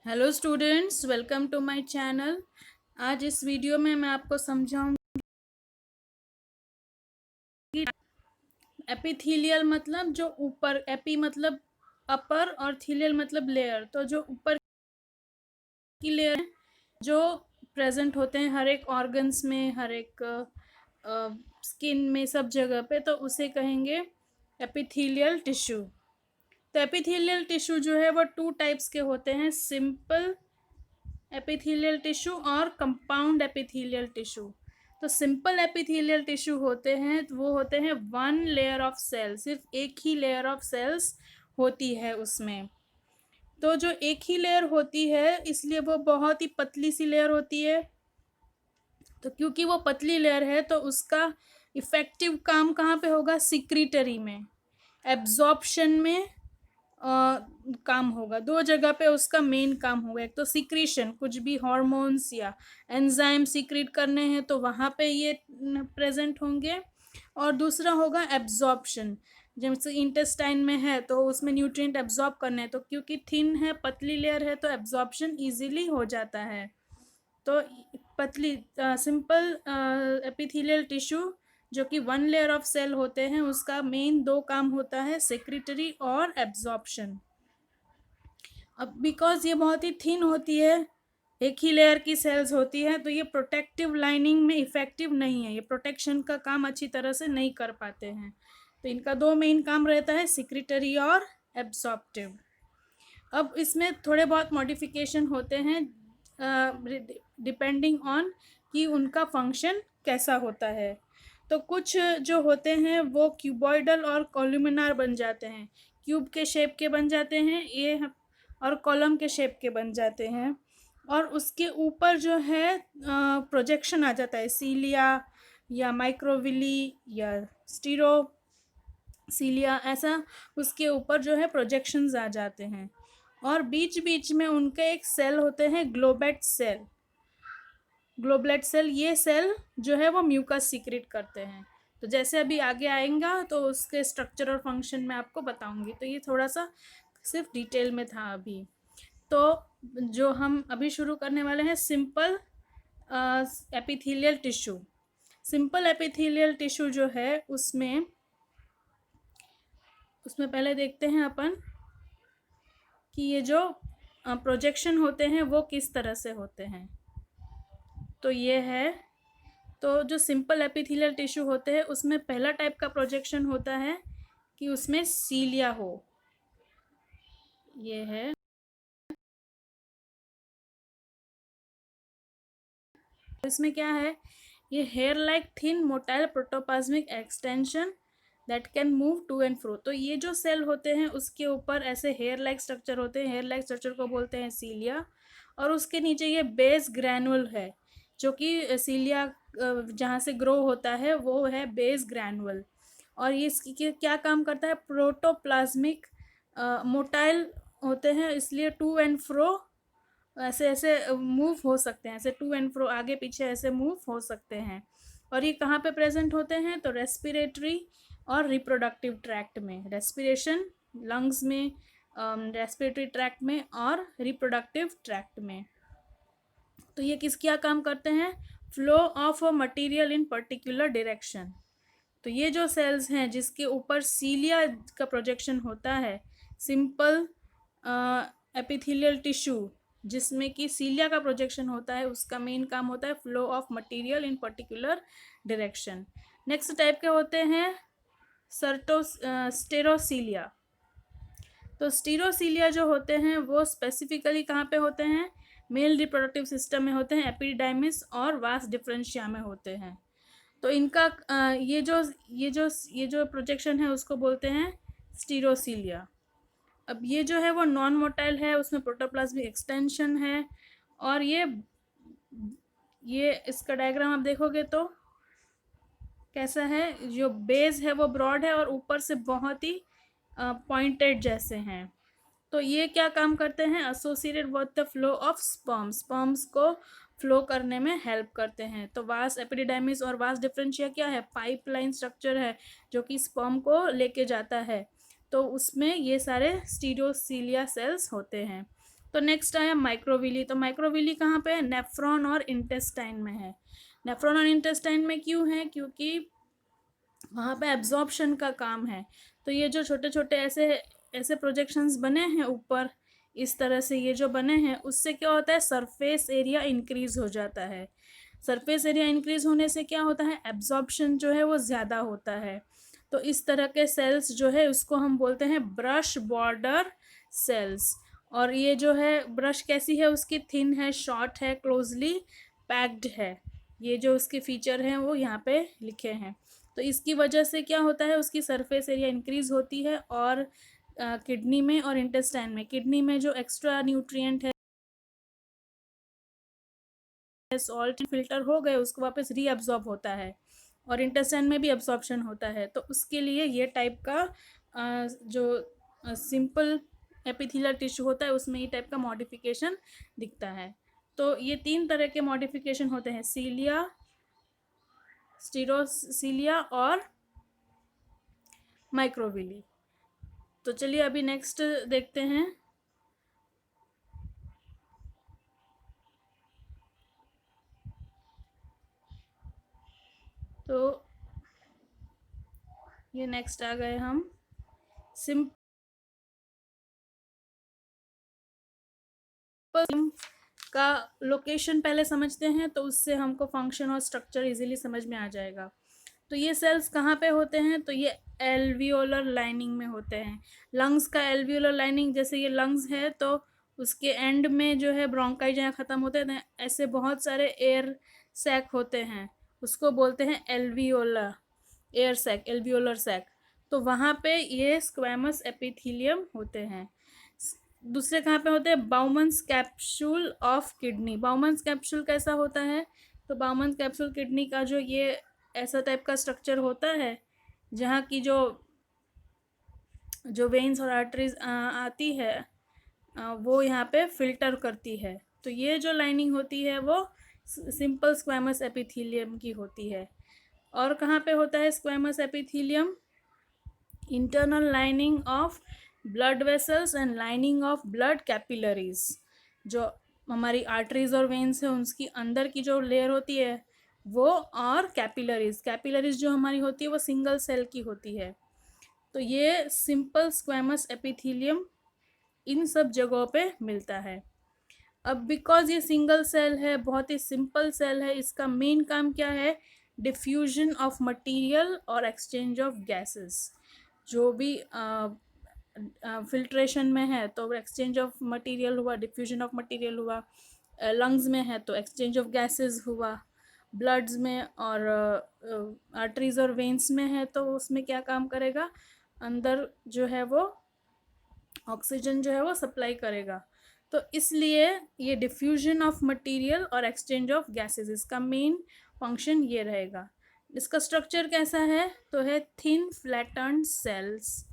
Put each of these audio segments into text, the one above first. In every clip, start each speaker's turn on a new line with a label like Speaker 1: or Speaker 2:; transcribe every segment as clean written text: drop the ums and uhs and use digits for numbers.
Speaker 1: Hello students, welcome to my channel. आज इस video में मैं आपको समझाऊंगी एपिथेलियल मतलब जो ऊपर, एपी मतलब अपर और थीलियल मतलब लेयर। तो जो ऊपर की लेयर जो प्रेजेंट होते हैं हर एक ऑर्गन्स में, हर एक स्किन में, सब जगह पे, तो उसे कहेंगे एपिथेलियल टिश्यू। तो एपिथेलियल टिश्यू जो है वो टू टाइप्स के होते हैं, सिंपल एपिथेलियल टिश्यू और कंपाउंड एपिथेलियल टिश्यू। तो सिंपल एपिथेलियल टिश्यू होते हैं, तो वो होते हैं वन लेयर ऑफ सेल, सिर्फ एक ही लेयर ऑफ सेल्स होती है उसमें। तो जो एक ही लेयर होती है इसलिए वो बहुत ही पतली सी लेयर होती है। तो क्योंकि वो पतली लेयर है तो उसका इफेक्टिव काम कहाँ पे होगा? सिक्रीटरी में, एब्जॉर्प्शन में काम होगा। दो जगह पे उसका मेन काम होगा। एक तो सिक्रीशन, कुछ भी हार्मोन्स या एंजाइम सिक्रीट करने हैं तो वहाँ पे ये प्रेजेंट होंगे। और दूसरा होगा एब्जॉर्प्शन, जैसे इंटेस्टाइन में है तो उसमें न्यूट्रिएंट एब्जॉर्ब करने हैं, तो क्योंकि थिन है, पतली लेयर है, तो एब्जॉर्प्शन इजीली हो जाता है। तो पतली सिंपल एपिथेलियल टिश्यू जो कि वन लेयर ऑफ सेल होते हैं, उसका मेन दो काम होता है, सेक्रेटरी और एब्जॉर्प्शन। अब बिकॉज ये बहुत ही थिन होती है, एक ही लेयर की सेल्स होती है, तो ये प्रोटेक्टिव लाइनिंग में इफेक्टिव नहीं है, ये प्रोटेक्शन का काम अच्छी तरह से नहीं कर पाते हैं। तो इनका दो मेन काम रहता है, सिक्रेटरी और एब्सॉर्प्टिव। अब इसमें थोड़े बहुत मॉडिफिकेशन होते हैं डिपेंडिंग ऑन कि उनका फंक्शन कैसा होता है। तो कुछ जो होते हैं वो क्यूबॉइडल और कॉलुमिनार बन जाते हैं, क्यूब के शेप के बन जाते हैं ये, और कॉलम के शेप के बन जाते हैं। और उसके ऊपर जो है प्रोजेक्शन आ जाता है, सीलिया या माइक्रोविली या स्टीरो सीलिया, ऐसा उसके ऊपर जो है प्रोजेक्शंस आ जाते हैं। और बीच बीच में उनके एक सेल होते हैं, ग्लोबेट सेल। ग्लोबलेट सेल, ये सेल जो है वो म्यूकस सीक्रेट करते हैं। तो जैसे अभी आगे आएगा तो उसके स्ट्रक्चर और फंक्शन मैं आपको बताऊंगी। तो ये थोड़ा सा सिर्फ डिटेल में था अभी। तो जो हम अभी शुरू करने वाले हैं, simple epithelial tissue. Simple epithelial tissue जो है उसमें पहले देखते हैं अपन कि ये जो प्रोजेक्शन होते हैं वो किस तरह से होते हैं। तो ये है, तो जो सिंपल एपिथेलियल टिश्यू होते हैं उसमें पहला टाइप का प्रोजेक्शन होता है कि उसमें सीलिया हो। ये है, इसमें क्या है, ये hair like thin motile protoplasmic extension that can move to and fro. तो ये जो सेल होते हैं उसके ऊपर ऐसे हेयर लाइक स्ट्रक्चर होते हैं, हेयर लाइक स्ट्रक्चर को बोलते हैं सीलिया। और उसके नीचे ये बेस ग्रैनुल है, जो कि सीलिया जहाँ से ग्रो होता है वो है बेस ग्रैनुअल। और ये इसकी क्या काम करता है, प्रोटोप्लाज्मिक मोटाइल होते हैं इसलिए टू एंड फ्रो ऐसे ऐसे मूव हो सकते हैं, ऐसे टू एंड फ्रो, आगे पीछे ऐसे मूव हो सकते हैं। और ये कहाँ पे प्रेजेंट होते हैं? तो रेस्पिरेटरी और रिप्रोडक्टिव ट्रैक्ट में, रेस्पिरेशन लंग्स में, रेस्पिरेटरी ट्रैक्ट में और रिप्रोडक्टिव ट्रैक्ट में। तो ये किस क्या काम करते हैं? Flow of a material in particular direction. तो ये जो सेल्स हैं जिसके ऊपर सीलिया का प्रोजेक्शन होता है, सिंपल एपिथेलियल टिश्यू जिसमें कि सीलिया का प्रोजेक्शन होता है, उसका मेन काम होता है flow of material in particular direction. Next type के होते हैं स्टेरोसीलिया। तो स्टीरोसीलिया जो होते हैं वो स्पेसिफिकली कहाँ पे होते हैं? मेल रिप्रोडक्टिव सिस्टम में होते हैं, एपिडाइमिस और वास डिफरेंशिया में होते हैं। तो इनका ये जो प्रोजेक्शन है उसको बोलते हैं स्टीरोसीलिया। अब ये जो है वो नॉन मोटाइल है, उसमें प्रोटोप्लाज्मिक एक्सटेंशन है। और ये इसका डायग्राम आप देखोगे तो कैसा है, जो बेस है वो ब्रॉड है और ऊपर से बहुत ही पॉइंटेड जैसे हैं। तो ये क्या काम करते हैं? Associated with the flow of sperms को फ्लो करने में हेल्प करते हैं। तो वास एपिडिडाइमिस और वास डिफरेंशिया क्या है? पाइपलाइन स्ट्रक्चर है जो कि स्पर्म को लेके जाता है। तो उसमें ये सारे स्टीरोसीलिया सेल्स होते हैं। तो नेक्स्ट आया माइक्रोविली। तो माइक्रोविली कहाँ पे है? नेफ्रॉन और इंटेस्टाइन में है। नेफ्रॉन और इंटेस्टाइन में क्यों है? क्योंकि वहाँ पे एब्जॉर्प्शन का काम है। तो ये जो छोटे छोटे ऐसे ऐसे प्रोजेक्शंस बने हैं ऊपर इस तरह से, ये जो बने हैं, उससे क्या होता है? सरफेस एरिया इंक्रीज हो जाता है। सरफेस एरिया इंक्रीज होने से क्या होता है? एब्जॉर्प्शन जो है वो ज़्यादा होता है। तो इस तरह के सेल्स जो है उसको हम बोलते हैं ब्रश बॉर्डर सेल्स। और ये जो है ब्रश कैसी है? उसकी थिन है, शॉर्ट है, क्लोजली पैक्ड है। ये जो उसके फीचर हैं वो यहाँ पे लिखे हैं। तो इसकी वजह से क्या होता है? उसकी सरफेस एरिया इंक्रीज होती है। और किडनी में और इंटेस्टाइन में, किडनी में जो एक्स्ट्रा न्यूट्रिएंट है, सॉल्ट फिल्टर हो गए, उसको वापस रीअब्जॉर्ब होता है। और इंटेस्टाइन में भी अब्जॉर्प्शन होता है। तो उसके लिए ये टाइप का जो सिंपल एपिथेलियल टिश्यू होता है उसमें ये टाइप का मॉडिफिकेशन दिखता है। तो ये 3 तरह के मॉडिफिकेशन होते हैं, सीलिया, स्टीरोसीलिया और माइक्रोविली। तो चलिए अभी नेक्स्ट देखते हैं। तो ये नेक्स्ट आ गए हम सिंपल का लोकेशन पहले समझते हैं, तो उससे हमको फंक्शन और स्ट्रक्चर इजीली समझ में आ जाएगा। तो ये सेल्स कहाँ पे होते हैं? तो ये एल्वियोलर लाइनिंग में होते हैं। लंग्स का एल्वियोलर लाइनिंग, जैसे ये लंग्स है तो उसके एंड में जो है ब्रोंकाई जहाँ ख़त्म होते हैं, ऐसे बहुत सारे एयर सैक होते हैं, उसको बोलते हैं alveolar air sac, alveolar sac. तो वहाँ पे ये स्क्वैमस एपिथेलियम होते हैं। दूसरे कहाँ पे होते हैं? बाउमन्स कैप्सूल ऑफ किडनी। बाउमन्स कैप्सूल कैसा होता है? तो बाउमन्स कैप्सूल किडनी का जो ये ऐसा टाइप का स्ट्रक्चर होता है जहाँ की जो जो वेन्स और आर्टरीज आती है वो यहाँ पे फिल्टर करती है। तो ये जो लाइनिंग होती है वो सिंपल स्क्वैमस एपिथेलियम की होती है। और कहाँ पे होता है squamous epithelium? Internal lining of blood vessels and lining of blood capillaries. जो हमारी आर्टरीज और वेन्स है उसकी अंदर की जो लेयर होती है वो, और कैपिलरीज, कैपिलरीज जो हमारी होती है वो सिंगल सेल की होती है। तो ये सिंपल स्क्वैमस एपिथेलियम इन सब जगहों पे मिलता है। अब बिकॉज ये सिंगल सेल है, बहुत ही सिंपल सेल है, इसका मेन काम क्या है? डिफ्यूजन ऑफ मटेरियल और एक्सचेंज ऑफ गैसेस। जो भी फिल्ट्रेशन में है तो एक्सचेंज ऑफ मटेरियल हुआ, डिफ्यूजन ऑफ मटेरियल हुआ। लंग्स में है तो एक्सचेंज ऑफ गैसेस हुआ। ब्लड्स में और आर्टरीज और वेन्स में है तो उसमें क्या काम करेगा? अंदर जो है वो ऑक्सीजन जो है वो सप्लाई करेगा। तो इसलिए ये डिफ्यूजन ऑफ मटेरियल और एक्सचेंज ऑफ गैसेस, इसका मेन फंक्शन ये रहेगा। इसका स्ट्रक्चर कैसा है? तो है थिन फ्लैटन्ड सेल्स।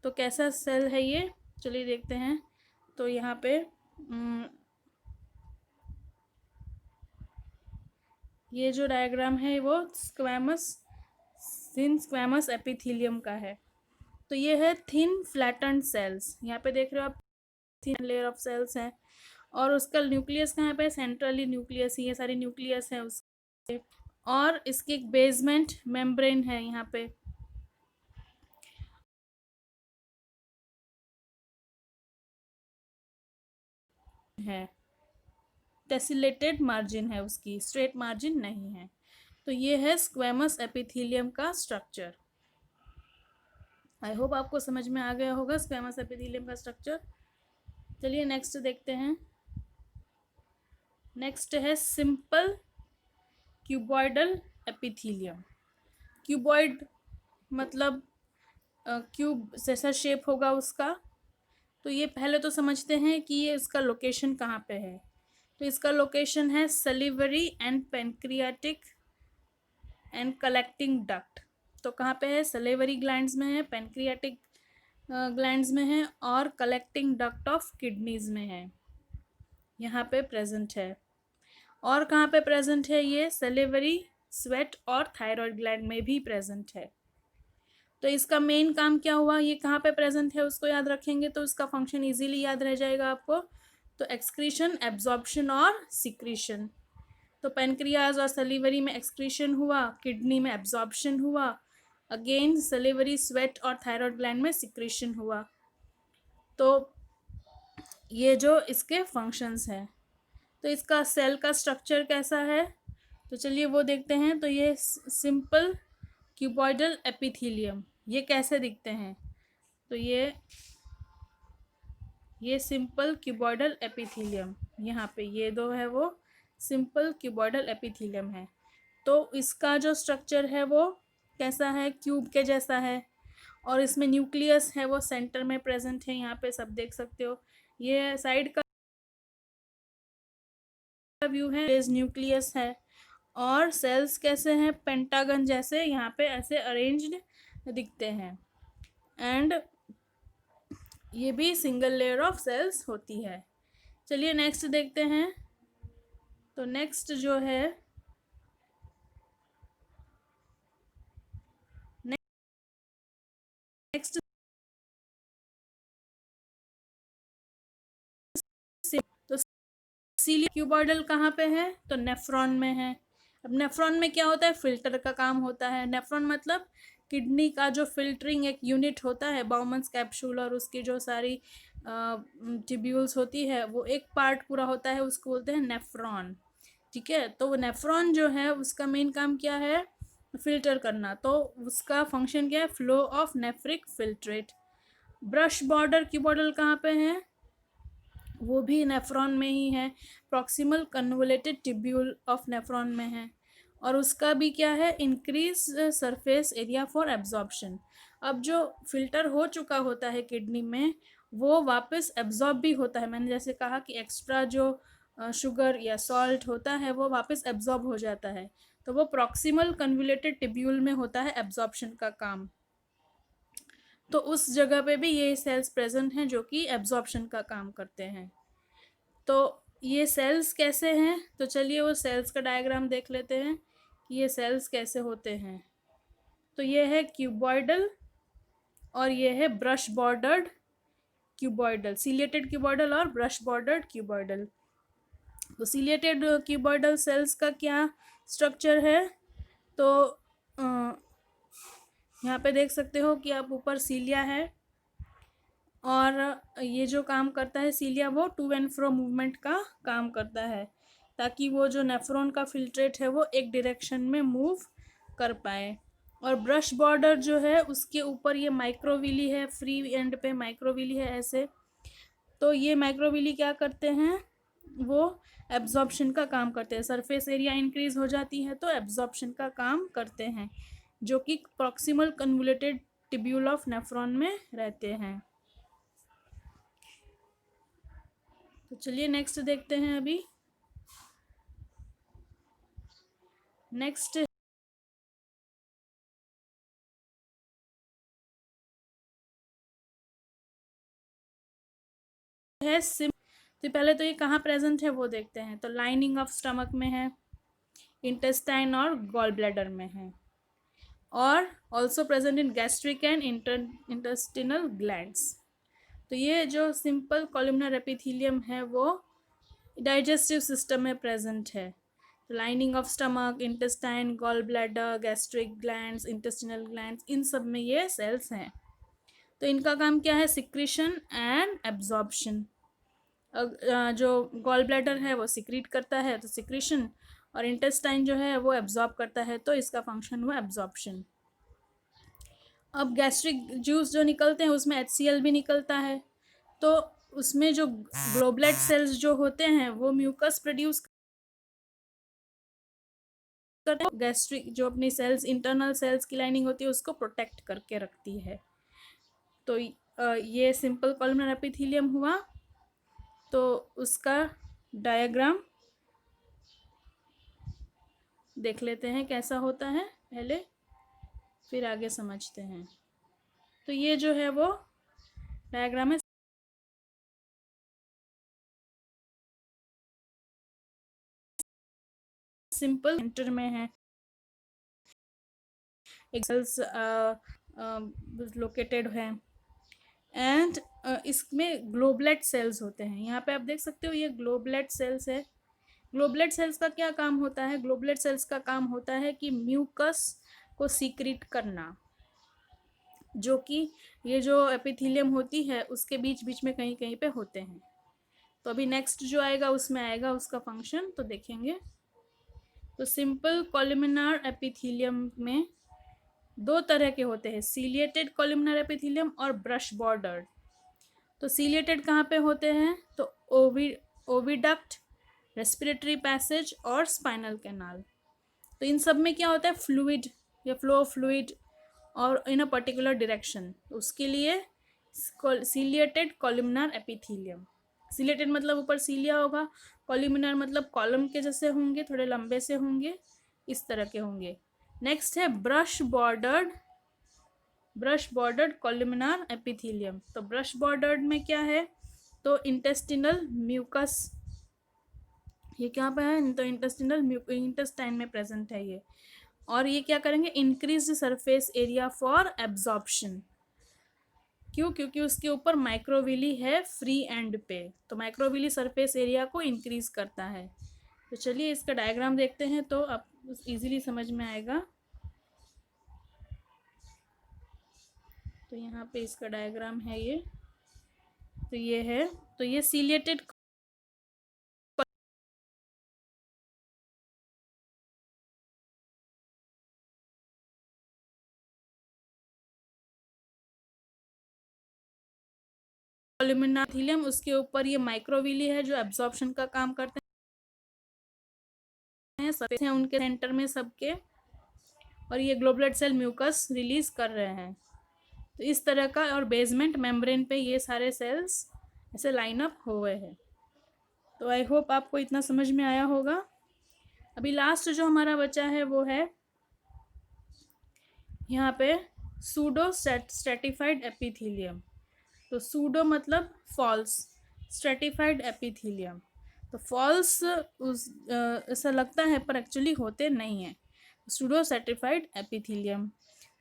Speaker 1: तो कैसा सेल है ये? चलिए देखते हैं। तो यहाँ पे ये जो डायग्राम है वो स्क्वैमस थिन स्क्वैमस एपिथेलियम का है। तो ये है थिन फ्लैटन्ड सेल्स, यहाँ पे देख रहे हो आप, थिन लेयर ऑफ सेल्स हैं। और उसका न्यूक्लियस कहाँ पे? सेंट्रली न्यूक्लियस, ये सारी न्यूक्लियस है उसके। और इसकी एक बेसमेंट मेम्ब्रेन है यहाँ पे। है टेसिलेटेड मार्जिन है उसकी, स्ट्रेट मार्जिन नहीं है। तो ये है स्क्वैमस एपिथेलियम का स्ट्रक्चर। आई होप आपको समझ में आ गया होगा स्क्वैमस एपिथेलियम का स्ट्रक्चर। चलिए नेक्स्ट देखते हैं। नेक्स्ट है सिंपल क्यूबॉइडल एपिथेलियम। क्यूबॉइड मतलब क्यूब जैसा शेप होगा उसका। तो ये पहले तो समझते हैं कि ये इसका लोकेशन कहाँ पे है। तो इसका लोकेशन है salivary and pancreatic and collecting duct. तो कहाँ पे है? सलेवरी ग्लैंड्स में है, पेनक्रियाटिक ग्लैंड्स में है, और कलेक्टिंग डक्ट ऑफ किडनीज में है, यहाँ पे प्रेजेंट है। और कहाँ पे प्रेजेंट है? ये सलेवरी, स्वेट और थायराइड ग्लैंड में भी प्रेजेंट है। तो इसका मेन काम क्या हुआ? ये कहाँ पे प्रेजेंट है उसको याद रखेंगे तो इसका फंक्शन इजीली याद रह जाएगा आपको। तो एक्सक्रीशन, एब्जॉर्प्शन और सिक्रीशन। तो पेनक्रियाज और सलीवरी में एक्सक्रीशन हुआ, किडनी में एब्जॉर्प्शन हुआ, अगेन सलीवरी, स्वेट और थायराइड ग्लैंड में सिक्रीशन हुआ। तो ये जो इसके फंक्शंस हैं। तो इसका सेल का स्ट्रक्चर कैसा है, तो चलिए वो देखते हैं। तो ये सिंपल क्यूबॉइडल एपिथेलियम, ये कैसे दिखते हैं, तो ये सिंपल क्यूबॉइडल एपिथेलियम, यहाँ पे ये दो है वो सिंपल क्यूबॉइडल एपिथेलियम है। तो इसका जो स्ट्रक्चर है वो कैसा है, क्यूब के जैसा है, और इसमें न्यूक्लियस है वो सेंटर में प्रेजेंट है, यहाँ पे सब देख सकते हो। ये साइड का व्यू है, न्यूक्लियस है, और सेल्स कैसे हैं, पेंटागन जैसे यहाँ पे ऐसे अरेंज्ड दिखते हैं। एंड ये भी सिंगल लेयर ऑफ सेल्स होती है। चलिए नेक्स्ट देखते हैं। तो नेक्स्ट जो है, नेक्स्ट तो सीलिया क्यूबॉइडल कहाँ पे है, तो नेफ्रॉन में है। अब नेफ्रॉन में क्या होता है, फिल्टर का काम होता है। नेफ्रॉन मतलब किडनी का जो फिल्टरिंग एक यूनिट होता है, बाउमन्स कैप्सूल और उसकी जो सारी ट्यूब्यूल्स होती है, वो एक पार्ट पूरा होता है, उसको बोलते हैं नेफ्रॉन। ठीक है, तो वो नेफ्रॉन जो है उसका मेन काम क्या है, फिल्टर करना। तो उसका फंक्शन क्या है, flow of nephric filtrate. Brush border cuboidal कहाँ पे है, वो भी नेफ्रॉन में ही है, proximal convoluted tubule of nephron में है। और उसका भी क्या है, increase surface area for absorption. अब जो फिल्टर हो चुका होता है किडनी में, वो वापस एब्जॉर्ब भी होता है। मैंने जैसे कहा कि एक्स्ट्रा जो शुगर या सॉल्ट होता है वो वापस एब्जॉर्ब हो जाता है, तो वो प्रॉक्सिमल कन्वोलेटेड ट्यूब्यूल में होता है एब्जॉर्प्शन का काम। तो उस जगह पे भी ये सेल्स प्रेजेंट हैं जो कि एब्जॉर्प्शन का काम करते हैं। तो ये सेल्स कैसे हैं, तो चलिए वो सेल्स का डायग्राम देख लेते हैं कि ये सेल्स कैसे होते हैं। तो ये है क्यूबॉइडल और ये है brush bordered cuboidal, ciliated cuboidal और ब्रश बॉर्डर्ड क्यूबॉइडल। तो सीलिएटेड क्यूबॉइडल सेल्स का क्या स्ट्रक्चर है, तो यहाँ पे देख सकते हो कि आप ऊपर सीलिया है, और ये जो काम करता है सीलिया, वो टू एंड फ्रो मूवमेंट का काम करता है, ताकि वो जो नेफ्रॉन का फिल्ट्रेट है वो एक डायरेक्शन में मूव कर पाए। और ब्रश बॉर्डर जो है उसके ऊपर ये माइक्रोविली है, फ्री एंड पे माइक्रोविली है ऐसे। तो ये माइक्रोविली क्या करते हैं, वो एब्जॉर्प्शन का काम करते हैं। सरफेस एरिया इंक्रीज हो जाती है तो एब्जॉर्प्शन का काम करते हैं, जो कि proximal convoluted tubule of nephron में रहते हैं। तो चलिए नेक्स्ट देखते हैं। अभी नेक्स्ट है सिम। तो पहले तो ये कहाँ प्रेजेंट है वो देखते हैं। तो लाइनिंग ऑफ स्टमक में है, इंटेस्टाइन और गॉल ब्लैडर में है, और also present in gastric and intestinal glands. तो ये जो सिंपल कॉलमनर एपिथेलियम है वो डाइजेस्टिव सिस्टम में प्रेजेंट है। तो lining of stomach, intestine, gall bladder, gastric glands, intestinal glands, इन सब में ये सेल्स हैं। तो इनका काम क्या है, सिक्रीशन एंड एब्जॉर्प्शन। जो गॉल ब्लैडर है वो सिक्रीट करता है तो सिक्रीशन, और इंटेस्टाइन जो है वो एब्जॉर्ब करता है तो इसका फंक्शन हुआ एब्जॉर्प्शन। अब गैस्ट्रिक जूस जो निकलते हैं उसमें HCl भी निकलता है, तो उसमें जो ग्लोबुलेट सेल्स जो होते हैं वो म्यूकस प्रोड्यूस करते हैं। गैस्ट्रिक जो अपनी सेल्स, इंटरनल सेल्स की लाइनिंग होती है उसको प्रोटेक्ट करके रखती है। तो ये सिंपल कॉलमनर एपिथेलियम हुआ। तो उसका डायग्राम देख लेते हैं कैसा होता है पहले, फिर आगे समझते हैं। तो ये जो है वो डायग्राम है, सिंपल सेंटर में है, सेल्स लोकेटेड है, एंड इसमें ग्लोबलेट सेल्स होते हैं। यहाँ पे आप देख सकते हो ये ग्लोबलेट सेल्स है। ग्लोबलेट सेल्स का क्या काम होता है? ग्लोबलेट सेल्स का काम होता है कि म्यूकस को सीक्रेट करना, जो कि ये जो एपिथेलियम होती है उसके बीच बीच में कहीं कहीं पे होते हैं। तो अभी नेक्स्ट जो आएगा उसमें आएगा उसका फंक्शन, तो देखेंगे। तो सिंपल कॉलमनार एपिथेलियम में दो तरह के होते हैं, सीलिएटेड कॉलमनार एपिथेलियम और ब्रश बॉर्डर्ड। तो सीलिएटेड कहाँ पे होते हैं? तो ओविडक्ट, रेस्पिरेटरी पैसेज और स्पाइनल कैनाल। तो इन सब में क्या होता है? फ्लूइड या फ्लो ऑफ फ्लूइड और इन अ पर्टिकुलर डायरेक्शन, उसके लिए सीलिएटेड कॉलमनार एपिथेलियम। सीलिएटेड मतलब ऊपर सीलिया होगा, कॉलमनार मतलब कॉलम के जैसे होंगे, थोड़े लंबे से होंगे, इस तरह के होंगे। नेक्स्ट है ब्रश बॉर्डर्ड कॉलमनार एपिथेलियम। तो ब्रश बॉर्डर्ड में क्या है? तो इंटेस्टिनल म्यूकस, ये क्या पे है? तो इंटेस्टाइन में प्रेजेंट है ये। और ये क्या करेंगे? Increase surface area for absorption. क्यों? क्योंकि उसके ऊपर माइक्रोविली है फ्री एंड पे, तो माइक्रोविली सरफेस एरिया को इंक्रीज करता है। तो चलिए इसका डायग्राम देखते हैं तो आप इजीली समझ में आएगा। तो यहाँ पे इसका डायग्राम है ये, तो ये है, तो ये सीलिएटेड कॉलमनार एपिथेलियम, उसके ऊपर ये माइक्रोविली है जो एब्जॉर्प्शन का काम करते हैं, सरफेस हैं उनके सेंटर में सबके, और ये ग्लोबुलर सेल म्यूकस रिलीज कर रहे हैं। तो इस तरह का, और बेसमेंट मेम्ब्रेन पे ये सारे सेल्स ऐसे लाइन अप हुए हैं। तो आई होप आपको इतना समझ में आया होगा। अभी लास्ट जो हमारा बचा है वो है यहाँ पे सूडो स्ट्रेटिफाइड एपिथेलियम। तो सूडो मतलब फॉल्स, स्ट्रेटिफाइड एपिथेलियम। तो फॉल्स उस ऐसा लगता है पर एक्चुअली होते नहीं हैं। सूडो स्ट्रेटिफाइड एपिथेलियम,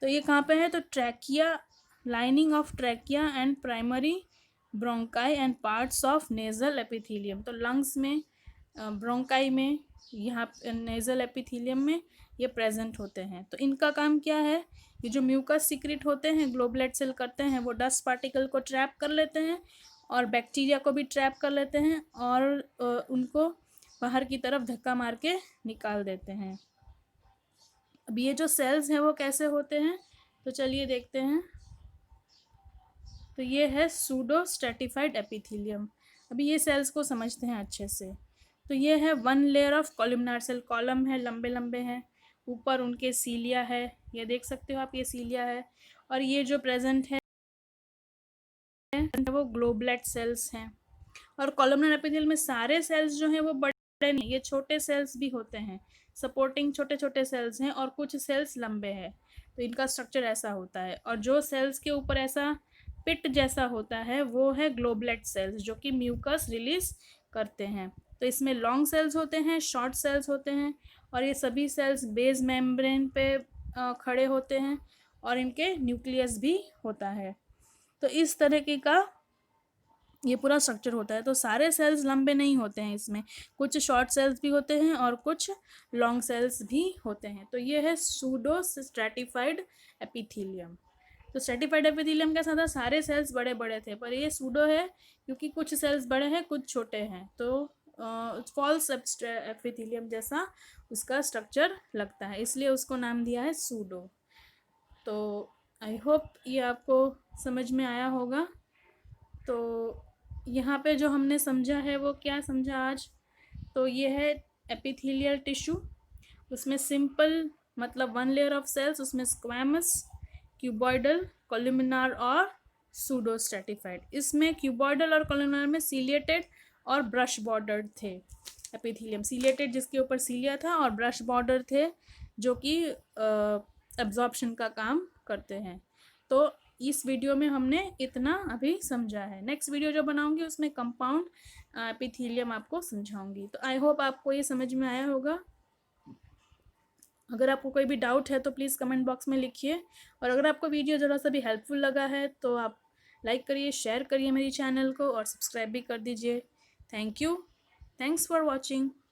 Speaker 1: तो ये कहाँ पे है? तो trachea, lining of trachea and primary bronchi and parts of nasal epithelium. तो लंग्स में, ब्रोंकाई में, यहाँ नेजल एपिथेलियम में ये प्रेजेंट होते हैं। तो इनका काम क्या है? ये जो म्यूकस सीक्रेट होते हैं, ग्लोबुलेट सेल करते हैं, वो डस्ट पार्टिकल को ट्रैप कर लेते हैं और बैक्टीरिया को भी ट्रैप कर लेते हैं और उनको बाहर की तरफ धक्का मार के निकाल देते हैं। अब ये जो सेल्स हैं वो कैसे होते हैं? तो चलिए देखते हैं। तो ये है सूडो स्ट्रेटिफाइड एपिथेलियम। अभी ये सेल्स को समझते हैं अच्छे से। तो ये है one layer of columnar cell, column है, लंबे लंबे हैं, ऊपर उनके सीलिया है, ये देख सकते हो आप, ये सीलिया है। और ये जो प्रेजेंट है वो ग्लोबुलेट सेल्स हैं। और कॉलमनार एपिथेलियम में सारे सेल्स जो हैं वो बड़े नहीं, ये छोटे सेल्स भी होते हैं, सपोर्टिंग छोटे छोटे सेल्स हैं, और कुछ सेल्स लंबे हैं। तो इनका स्ट्रक्चर ऐसा होता है। और जो सेल्स के ऊपर ऐसा पिट जैसा होता है वो है ग्लोबुलेट सेल्स, जो कि म्यूकस रिलीज करते हैं। तो इसमें लॉन्ग सेल्स होते हैं, शॉर्ट सेल्स होते हैं, और ये सभी सेल्स बेस मेम्ब्रेन पे खड़े होते हैं, और इनके न्यूक्लियस भी होता है। तो इस तरीके का ये पूरा स्ट्रक्चर होता है। तो सारे सेल्स लंबे नहीं होते हैं, इसमें कुछ शॉर्ट सेल्स भी होते हैं और कुछ लॉन्ग सेल्स भी होते हैं। तो ये है सूडो स्ट्रेटिफाइड एपिथेलियम। तो स्ट्रेटिफाइड एपिथेलियम कैसा था? सारे सेल्स बड़े बड़े थे, पर ये सूडो है क्योंकि कुछ सेल्स बड़े हैं कुछ छोटे हैं। तो फॉल्स एपिथेलियम जैसा उसका स्ट्रक्चर लगता है, इसलिए उसको नाम दिया है सूडो। तो आई होप ये आपको समझ में आया होगा। तो यहाँ पे जो हमने समझा है वो क्या समझा आज? तो ये है एपिथेलियल टिश्यू, उसमें सिंपल मतलब वन लेयर ऑफ सेल्स, उसमें स्क्वैमस, क्यूबॉइडल, कॉलमनार और सूडो स्ट्रेटिफाइड। इसमें क्यूबॉइडल और कॉलमनार में सीलिएटेड और ब्रश बॉर्डर थे एपिथेलियम। सीलिएटेड जिसके ऊपर सीलिया था, और ब्रश बॉर्डर थे जो कि एब्जॉर्प्शन का काम करते हैं। तो इस वीडियो में हमने इतना अभी समझा है। नेक्स्ट वीडियो जो बनाऊंगी उसमें कंपाउंड एपिथेलियम आपको समझाऊंगी। तो आई होप आपको ये समझ में आया होगा। अगर आपको कोई भी डाउट है तो प्लीज़ कमेंट बॉक्स में लिखिए, और अगर आपको वीडियो ज़रा सा भी हेल्पफुल लगा है तो आप लाइक करिए, शेयर करिए मेरी चैनल को और सब्सक्राइब भी कर दीजिए। Thank you. Thanks for watching.